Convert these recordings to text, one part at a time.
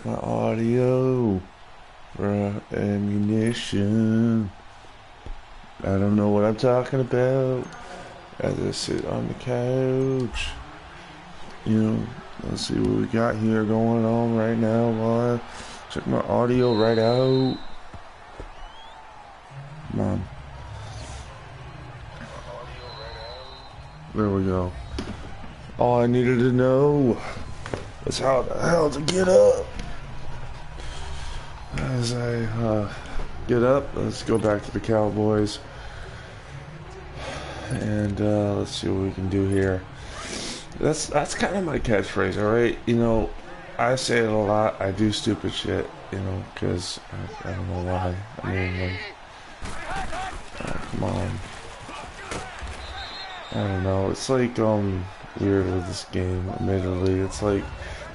Check my audio for ammunition. I don't know what I'm talking about as I sit on the couch. You know, let's see what we got here going on right now while I check my audio right out. Come on. There we go. All I needed to know was how the hell to get up. As I get up, let's go back to the Cowboys. And let's see what we can do here. That's kind of my catchphrase, alright? You know, I say it a lot. I do stupid shit, you know, because I don't know why. I mean, like, come on. I don't know. It's like, weird with this game, admittedly. It's like,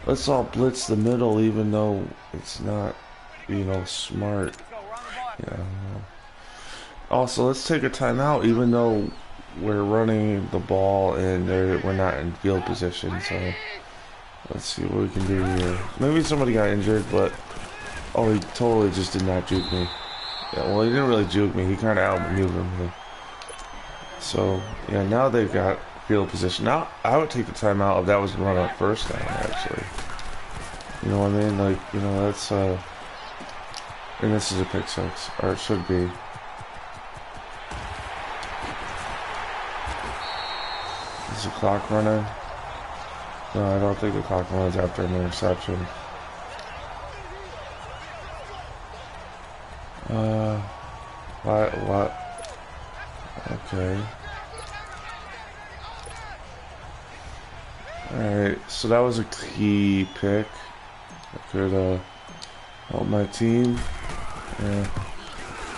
let's all blitz the middle even though it's not, you know, smart. Yeah, I don't know. Also, let's take a timeout even though we're running the ball and we're not in field position, so let's see what we can do here. Maybe somebody got injured, but oh, he totally just did not juke me. Yeah, well, he didn't really juke me. He kind of outmaneuvered me. So, yeah, now they've got field position. Now, I would take the timeout if that was run up first down, actually. You know what I mean? Like, you know, that's, and this is a pick six, or it should be. Is the clock running? No, I don't think the clock runs after an interception. What? Okay. Alright, so that was a key pick. I could, help my team. Yeah.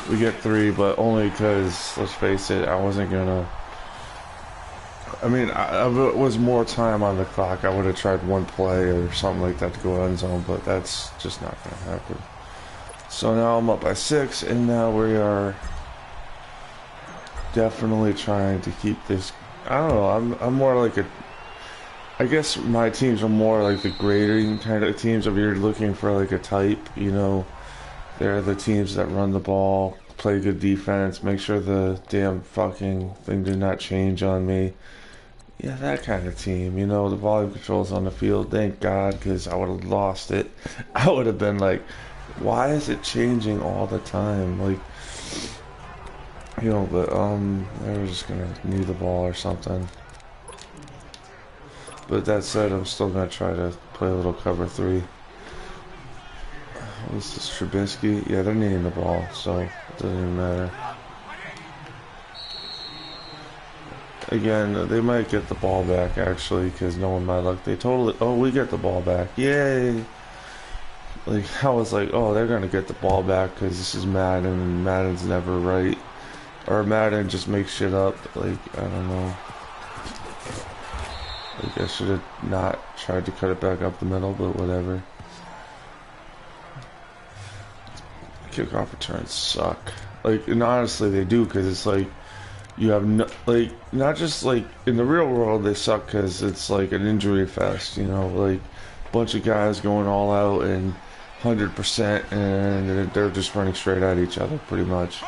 We get 3, but only because, let's face it, I wasn't gonna... I mean, if it was more time on the clock, I would have tried one play or something like that to go end zone, but that's just not gonna happen. So now I'm up by 6, and now we are definitely trying to keep this. I don't know. I'm more like a. I guess my teams are more like the grading kind of teams. If you're looking for like a type, you know, they're the teams that run the ball, play good defense, make sure the damn fucking thing did not change on me. Yeah, that kind of team. You know, the volume controls on the field. Thank God, because I would have lost it. I would have been like, why is it changing all the time? Like, you know, but they were just gonna knee the ball or something. But that said, I'm still gonna try to play a little cover 3. What's this, Trubisky? Yeah, they're kneeing the ball, so it doesn't even matter. Again, they might get the ball back, actually, because knowing my luck, they totally... Oh, we get the ball back. Yay! Like, I was like, oh, they're going to get the ball back because this is Madden, and Madden's never right. Or Madden just makes shit up. Like, I don't know. Like, I should have not tried to cut it back up the middle, but whatever. Kickoff returns suck. Like, and honestly, they do, because it's like, you have no, like, not just like in the real world they suck because it's like an injury fest, you know, like a bunch of guys going all out and 100% and they're just running straight at each other pretty much.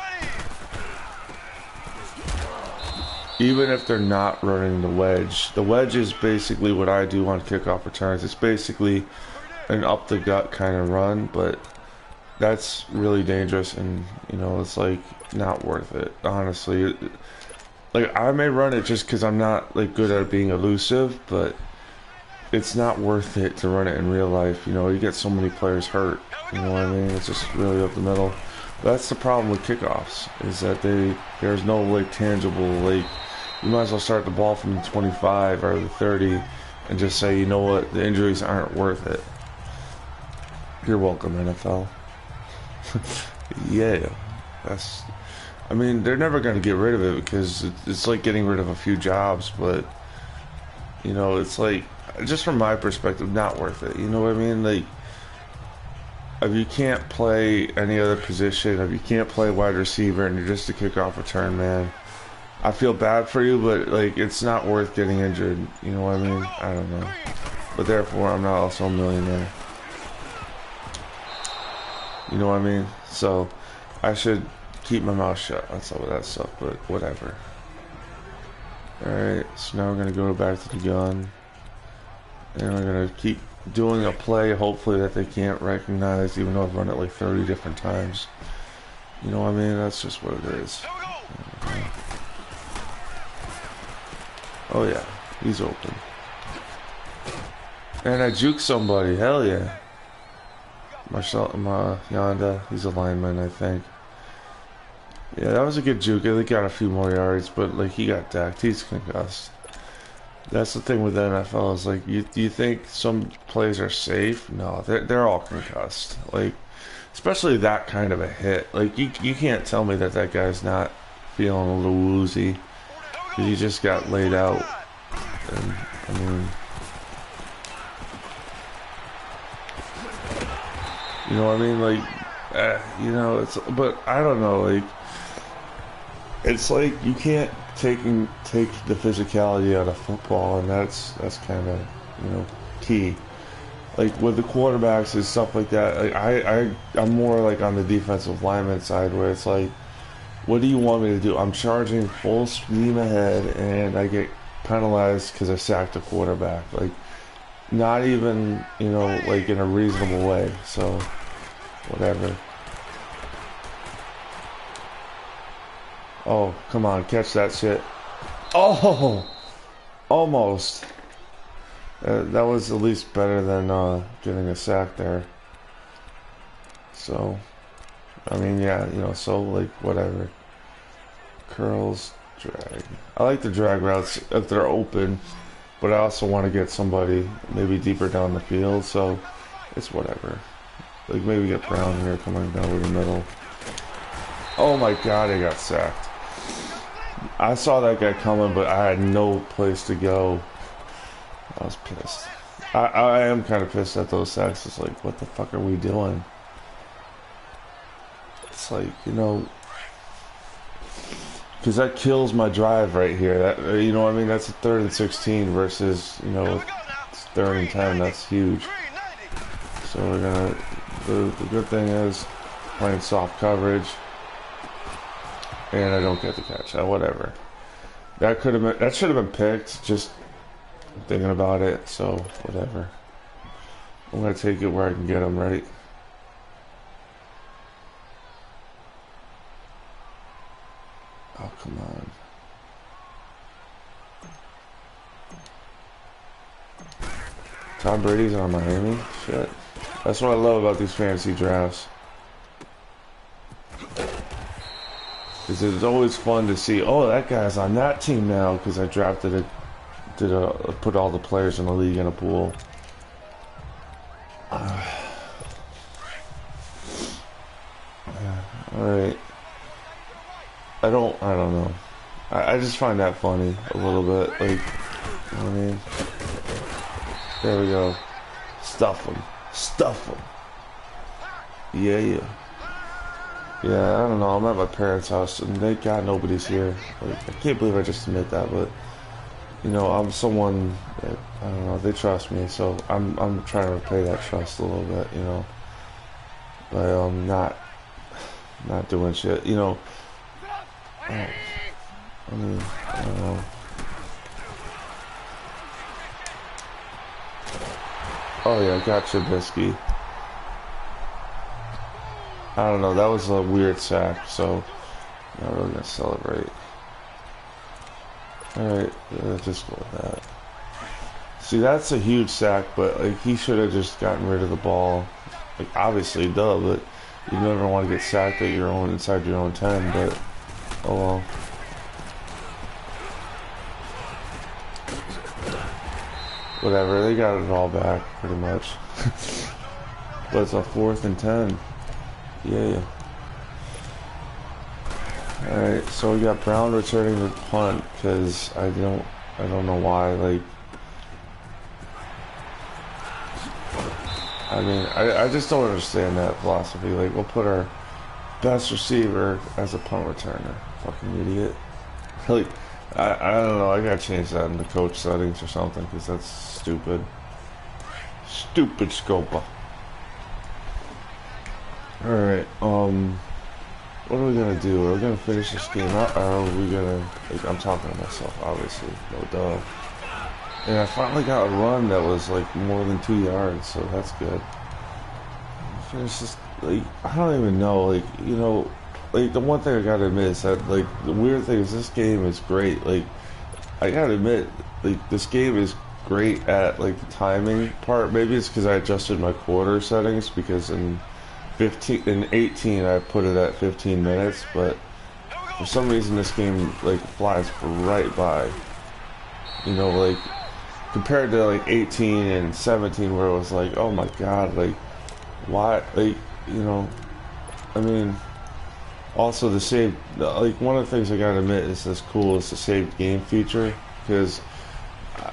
Even if they're not running the wedge is basically what I do on kickoff returns. It's basically an up the gut kind of run, but that's really dangerous and, you know, it's like not worth it, honestly. Like, I may run it just because I'm not, like, good at being elusive, but it's not worth it to run it in real life. You know, you get so many players hurt, you know what I mean? It's just really up the middle. That's the problem with kickoffs, is that there's no, like, tangible, like, you might as well start the ball from the 25 or the 30 and just say, you know what, the injuries aren't worth it. You're welcome, NFL. Yeah, that's... I mean, they're never going to get rid of it because it's like getting rid of a few jobs, but, you know, it's like, just from my perspective, not worth it. You know what I mean? Like, if you can't play any other position, if you can't play wide receiver and you're just a kickoff return man, I feel bad for you, but, like, it's not worth getting injured. You know what I mean? I don't know. But therefore, I'm not also a millionaire. You know what I mean? So I should keep my mouth shut on some of that stuff, but whatever. Alright, so now we're going to go back to the gun. And we're going to keep doing a play, hopefully that they can't recognize, even though I've run it like 30 different times. You know what I mean? That's just what it is. Oh yeah, he's open. And I juke somebody, hell yeah. Yonda, he's a lineman, I think. Yeah, that was a good juke. They got a few more yards, but like he got decked. He's concussed. That's the thing with the NFL is like, you think some plays are safe? No, they're all concussed. Like, especially that kind of a hit. Like you can't tell me that that guy's not feeling a little woozy because he just got laid out. And I mean, you know what I mean? Like, you know, it's, but I don't know, like, it's like you can't take the physicality out of football, and that's kind of, you know, key. Like with the quarterbacks and stuff like that, like I'm more like on the defensive lineman side where it's like, what do you want me to do? I'm charging full steam ahead, and I get penalized because I sacked a quarterback. Like, not even, you know, like in a reasonable way. So, whatever. Oh, come on, catch that shit. Oh, almost. That was at least better than getting a sack there. So, I mean, yeah, you know, so like whatever. Curls, drag. I like the drag routes if they're open, but I also want to get somebody maybe deeper down the field, so it's whatever. Like maybe get Brown here coming down over the middle. Oh my god, I got sacked. I saw that guy coming, but I had no place to go. I was pissed. I am kind of pissed at those sacks. It's like, what the fuck are we doing? It's like, you know, because that kills my drive right here. That, you know what I mean? That's a 3rd and 16 versus, you know, it's 3rd and 10. That's huge. So we're gonna. The good thing is playing soft coverage, and I don't get the catch. Whatever. That could have been. That should have been picked. Just thinking about it. So whatever. I'm gonna take it where I can get them right. Oh, come on. Tom Brady's on Miami? Shit. That's what I love about these fantasy drafts. Because it's always fun to see, oh, that guy's on that team now because I drafted it, put all the players in the league in a pool. Alright. I don't know. I just find that funny a little bit. Like, you know what I mean? There we go. Stuff them. Stuff them. Yeah, yeah. Yeah, I don't know. I'm at my parents' house, and thank God nobody's here. Like, I can't believe I just admit that, but, you know, I'm someone that, I don't know, they trust me, so I'm trying to repay that trust a little bit, you know. But I'm not doing shit, you know. I mean, I don't know. Oh yeah, gotcha, Bisky. I don't know, that was a weird sack, so I'm not really gonna celebrate. Alright, just go with that. See, that's a huge sack, but like he should have just gotten rid of the ball. Like obviously, duh, but you never want to get sacked at your own inside your own 10, but oh well. Whatever, they got it all back, pretty much. But it's a 4th and 10. Yeah. Alright, so we got Brown returning the punt, because I don't know why, like... I mean, I just don't understand that philosophy. Like, we'll put our best receiver as a punt returner. Fucking idiot. Like, I don't know, I gotta change that in the coach settings or something, because that's stupid. Stupid Scopa. Alright, what are we gonna do? Are we gonna finish this game out, or are we gonna, like, I'm talking to myself, obviously, no duh. And I finally got a run that was, like, more than 2 yards, so that's good. Finish this, like, I don't even know, like, you know, like, the one thing I gotta admit is that, like, the weird thing is this game is great, like, I gotta admit, like, this game is great at, like, the timing part. Maybe it's because I adjusted my quarter settings, because in 18 I put it at 15 minutes, but for some reason this game, like, flies right by. You know, like, compared to, like, 18 and 17 where it was like, oh my god, like, why, like, you know, I mean, also the save, like, one of the things I gotta admit is this cool is the saved game feature, because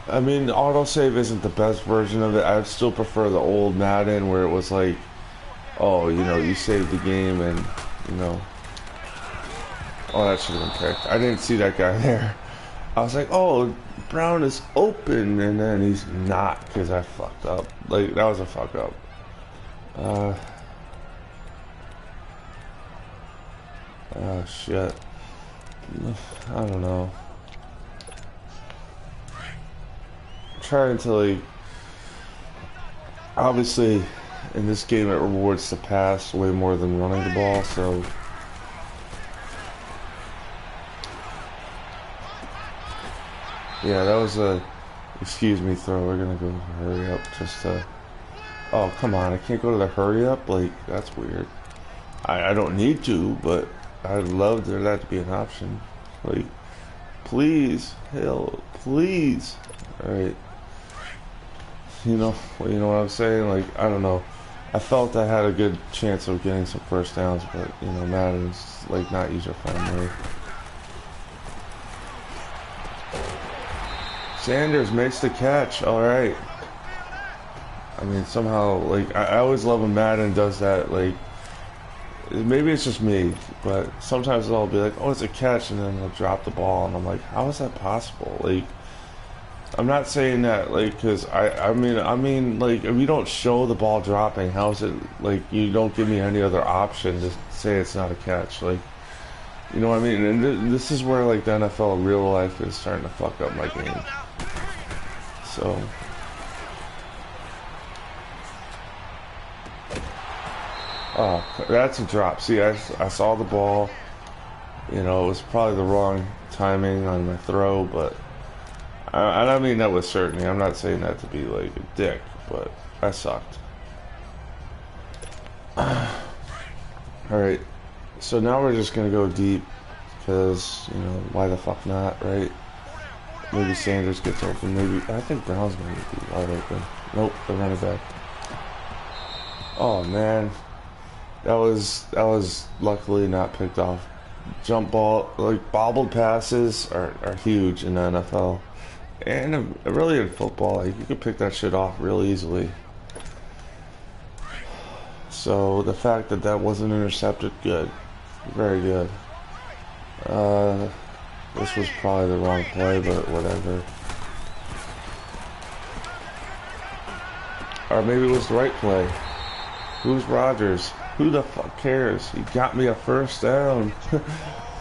I mean, autosave isn't the best version of it. I still prefer the old Madden where it was like, oh, you know, you saved the game and, you know, oh, that should have been picked. I didn't see that guy there. I was like, oh, Brown is open, and then he's not because I fucked up. Like, that was a fuck up. Oh, shit. I don't know. Trying to, like, obviously in this game it rewards the pass way more than running the ball, so yeah, that was a excuse me throw. We're gonna go hurry up just to, oh come on, I can't go to the hurry up, like, that's weird. I don't need to, but I'd love for that to be an option, like, please, hell, please. Alright. You know what I'm saying? Like, I don't know. I felt I had a good chance of getting some first downs, but, you know, Madden's, like, not user-friendly. Sanders makes the catch. Alright. I mean, somehow, like, I always love when Madden does that, like, maybe it's just me, but sometimes I'll be like, oh, it's a catch, and then they'll drop the ball, and I'm like, how is that possible? Like, I'm not saying that, like, because I mean, like, if you don't show the ball dropping, how is it, like, you don't give me any other option to say it's not a catch, like, you know what I mean? And this is where, like, the NFL in real life is starting to fuck up my game. So, oh, that's a drop. See, I saw the ball, you know, it was probably the wrong timing on my throw, but I mean that with certainty. I'm not saying that to be like a dick, but I sucked. Alright, so now we're just gonna go deep, because, you know, why the fuck not, right? Maybe Sanders gets open, maybe, I think Brown's gonna be wide open. Nope, the running back. Oh man, that was luckily not picked off. Jump ball, like, bobbled passes are huge in the NFL. And really in football, like, you can pick that shit off real easily. So the fact that that wasn't intercepted, good, very good. This was probably the wrong play, but whatever. Or maybe it was the right play. Who's Rodgers? Who the fuck cares? He got me a first down.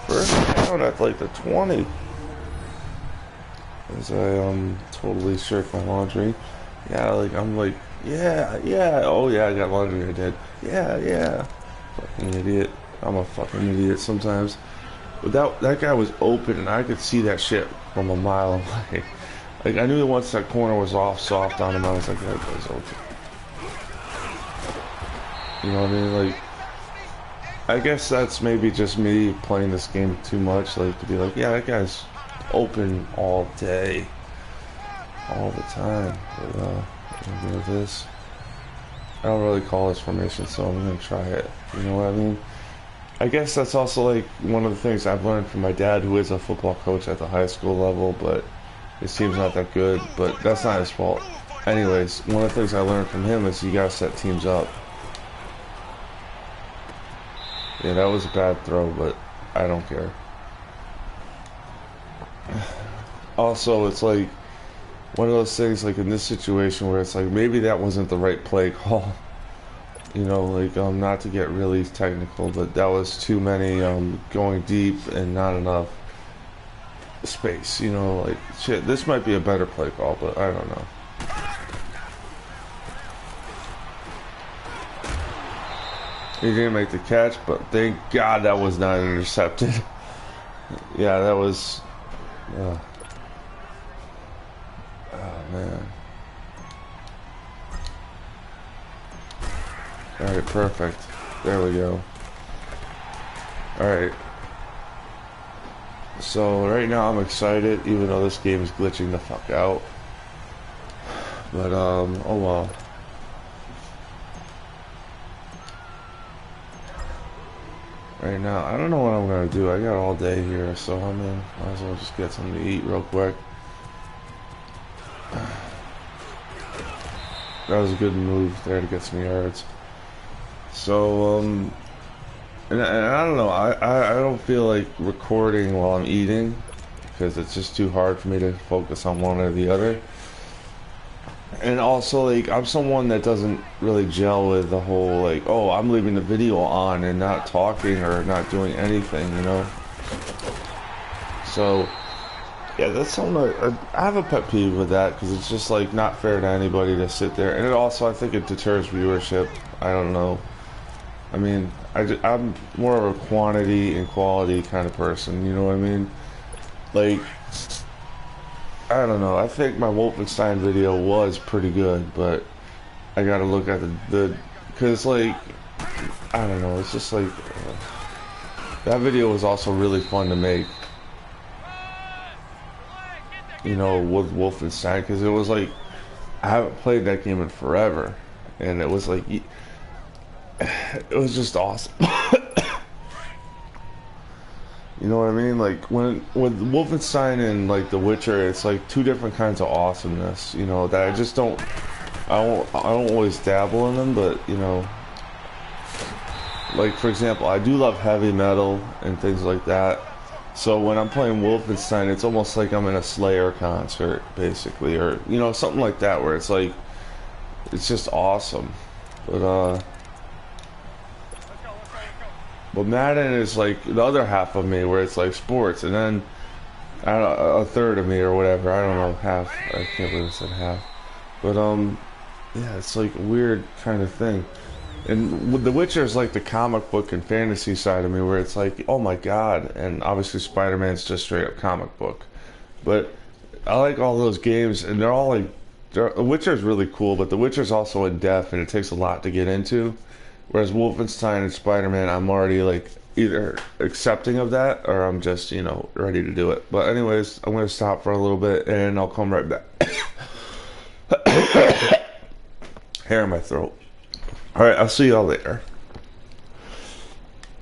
First down at like the 20. As I totally shirk my laundry. Yeah, like, I'm like, yeah, oh yeah, I got laundry, I did. Yeah. Fucking idiot. I'm a fucking idiot sometimes. But that guy was open and I could see that shit from a mile away. Like, I knew that once that corner was off soft on him, I was like, that guy's open. You know what I mean? Like, I guess that's maybe just me playing this game too much, like, to be like, yeah, that guy's open all day, all the time. But I'm gonna do this. I don't really call this formation, so I'm gonna try it. You know what I mean? I guess that's also, like, one of the things I've learned from my dad, who is a football coach at the high school level, but his team's not that good, but that's not his fault. Anyways, one of the things I learned from him is you gotta set teams up. Yeah, that was a bad throw, but I don't care. Also, it's like one of those things, like in this situation where it's like maybe that wasn't the right play call, You know, like not to get really technical, but that was too many going deep and not enough space. You know, like shit. This might be a better play call, but I don't know. He didn't make the catch, but thank God that was not intercepted. Yeah, that was. Oh man. Alright, perfect. There we go. Alright. So right now I'm excited, even though this game is glitching the fuck out. But oh well. Right now, I don't know what I'm gonna do. I got all day here, so I mean, might as well just get something to eat real quick. That was a good move there to get some yards. So and I don't know. I don't feel like recording while I'm eating because it's just too hard for me to focus on one or the other. And also, like, I'm someone that doesn't really gel with the whole, like, oh, I'm leaving the video on and not talking or not doing anything, you know? So, yeah, that's something I have a pet peeve with that because it's just, like, not fair to anybody to sit there. And it also, I think it deters viewership. I don't know. I mean, I'm more of a quantity and quality kind of person, you know what I mean? Like, I don't know. I think my Wolfenstein video was pretty good, but I gotta look at the because like I don't know. It's just like that video was also really fun to make. You know, with Wolfenstein because it was like I haven't played that game in forever, and it was like it was just awesome. You know what I mean? Like when with Wolfenstein and like The Witcher, it's like two different kinds of awesomeness. You know that I just don't. I don't always dabble in them, but you know, like for example, I do love heavy metal and things like that. So when I'm playing Wolfenstein, it's almost like I'm in a Slayer concert, basically, or you know something like that, where it's like it's just awesome. But Madden is like the other half of me where it's like sports, and then I don't know, a third of me or whatever. I don't know, half. I can't believe I said half. But yeah, it's like a weird kind of thing. And with The Witcher is like the comic book and fantasy side of me where it's like, oh my god. And obviously Spider-Man's just straight up comic book. But I like all those games, and they're all like, The Witcher is really cool, but The Witcher is also in depth, and it takes a lot to get into. Whereas Wolfenstein and Spider-Man, I'm already like either accepting of that or I'm just, you know, ready to do it. But anyways, I'm going to stop for a little bit and I'll come right back. Hair in my throat. All right, I'll see y'all later.